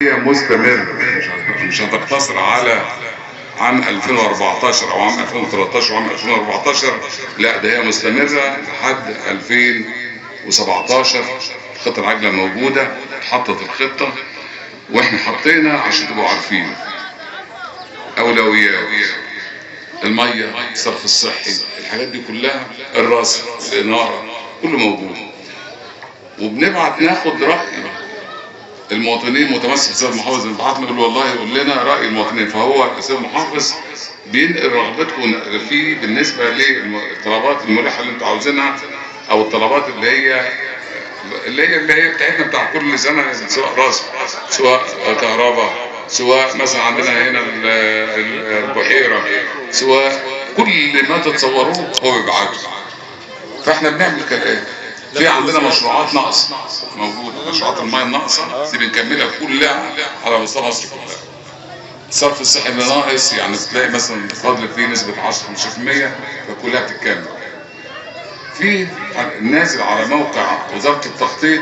هي مستمرة، مش هتقتصر على عام 2014 او عام 2013 وعام 2014، لا ده هي مستمرة لحد 2017. الخطة العاجلة موجودة، اتحطت الخطة واحنا حطينا عشان تبقوا عارفين اولويات: المية، الصرف الصحي، الحاجات دي كلها، الرصف، الانارة، كله موجود. وبنبعت ناخد رأي المواطنين. متمسك السيد المحافظ بنبعت نقول والله يقول لنا رأي المواطنين، فهو السيد المحافظ بينقل رغبتكم فيه بالنسبة للطلبات الملحة اللي انتوا عاوزينها، او الطلبات اللي هي بتاعتنا بتاع كل سنة، سواء رصف، سواء كهرباء، سواء مثلا عندنا هنا البحيرة، سواء كل ما تتصوروه هو بيبعته. فاحنا بنعمل كده. في عندنا مشروعات ناقصه موجوده، مشروعات الميه الناقصه دي بنكملها كلها على مستوى مصر كلها. الصرف الصحي اللي ناقص يعني بتلاقي مثلا فاضل فيه نسبه 10-15%، فكلها بتتكمل. في نازل على موقع وزاره التخطيط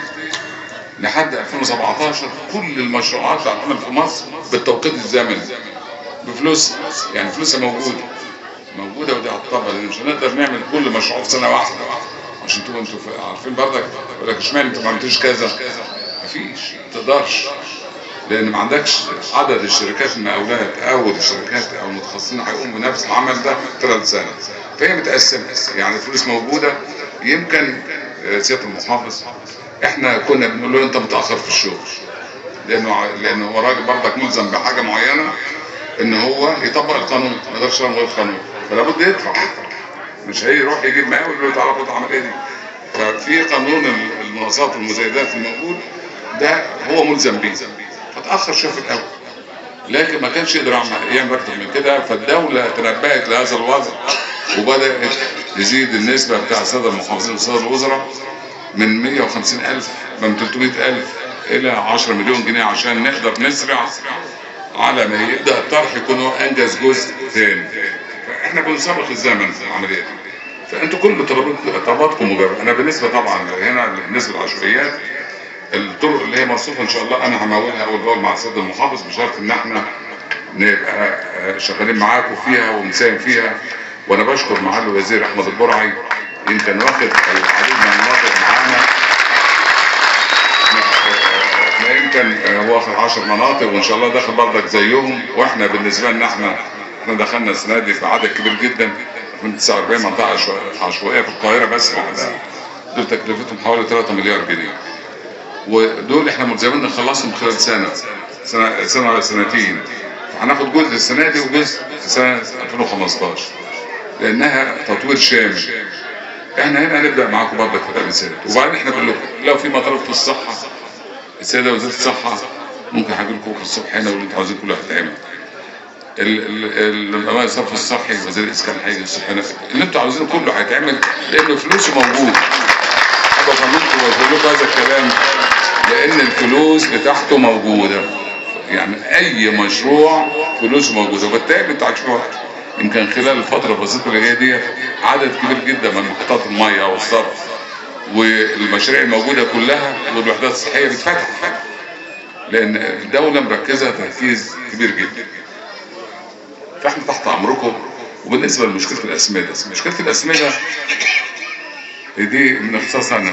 لحد 2017 كل المشروعات اللي هتعمل في مصر بالتوقيت الزمني بفلوسها، يعني فلوسها موجوده ودي هتطبق، لان مش هنقدر نعمل كل مشروع في سنه واحده. عشان انتوا عارفين برضك، يقول لك اشمعنى انتوا ما عملتوش كذا؟ مفيش، ما تقدرش، لان ما عندكش عدد الشركات المقاولات او الشركات او المتخصصين هيقوموا بنفس العمل ده خلال سنه. فهي متقسمه، يعني الفلوس موجوده. يمكن سياده المحافظ احنا كنا بنقول له انت متاخر في الشغل، لانه هو راجل برضك ملزم بحاجه معينه، ان هو يطبق القانون، ما يقدرش يشتغل من غير قانون، فلا بد يدفع. مش هيروح يجيب معاه ويقول له تعالى خد العمليه دي. ففي قانون المناقصات والمزايدات الموجود ده هو ملزم بيه، فتاخر شويه في الاول، لكن ما كانش يقدر يعمل اكتر من كده. فالدوله تنبهت لهذا الوضع وبدات تزيد النسبه بتاع الساده المحافظين والساده الوزراء من 150,000 من 300,000 الى 10 مليون جنيه، عشان نقدر نسرع على ما يبدا الطرح يكون هو انجز جزء ثاني. فاحنا بنسابق الزمن في العمليه دي. فانتوا كل طلباتكم مجابه. انا بالنسبه طبعا هنا بالنسبه للعشوائيات، الطرق اللي هي مرصوفه ان شاء الله انا همولها اول باول مع السيد المحافظ، بشرط ان احنا نبقى شغالين معاكم فيها ونساهم فيها. وانا بشكر معالي الوزير احمد البرعي، يمكن واخد العديد من المناطق معانا. يمكن هو واخد 10 مناطق وان شاء الله داخل برضك زيهم. واحنا بالنسبه لنا احنا دخلنا السنه دي بعدد كبير جدا من 49 منطقه عشوائيه في القاهره بس لوحدها، دول تكلفتهم حوالي 3 مليار جنيه. ودول احنا ملزمين نخلصهم خلال سنه ولا سنتين. هناخد جزء السنه دي وجزء في سنه 2015 لانها تطوير شامل. احنا هنا هنبدا معاكم برضك في الرسالة. وبعدين احنا بنقول لكم لو في مطالب في الصحه، السيده وزيره الصحه ممكن هاجي لكم بكره الصبح هنا واللي انتوا عاوزين كله هيتعمل. الصرف الصحي، وزير الاسكان هيجي الصبح هنا، اللي انتوا عاوزينه كله هيتعمل لان فلوسه موجود. حابب افهمكم واقول لكم هذا الكلام لان الفلوس بتاعته موجوده. يعني اي مشروع فلوسه موجوده، وبالتالي انتوا هتشوفوا يمكن خلال الفتره البسيطه اللي جايه دي عدد كبير جدا من محطات الميه والصرف والمشاريع الموجوده كلها والوحدات الصحيه بتفتح، لان الدوله مركزه تركيز كبير جدا. فاحنا تحت امركم. وبالنسبه لمشكله الاسمده، دي من اختصاصنا انا.